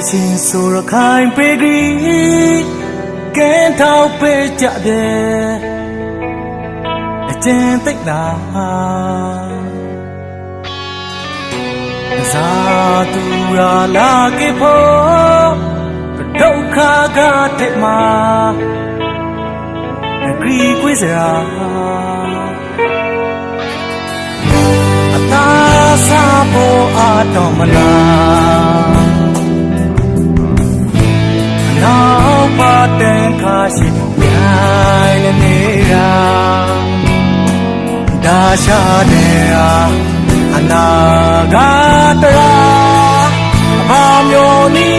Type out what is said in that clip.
ရှင်ဆိုရခိုင်ပေဂရီကဲထောက်ပေးကြတယ်အကျဉ်သိတ်လာဇာတူရာလာကေဖို့ဒုက္ခကတဲ့မှာဂရီကွေးစရာအသာစားဖို့အတော်မလားနောက်ပါတဲ့ခါရှိပြန်နေတာဒါရှာတဲ့အနာဂတ်တရာအမျိုးနီ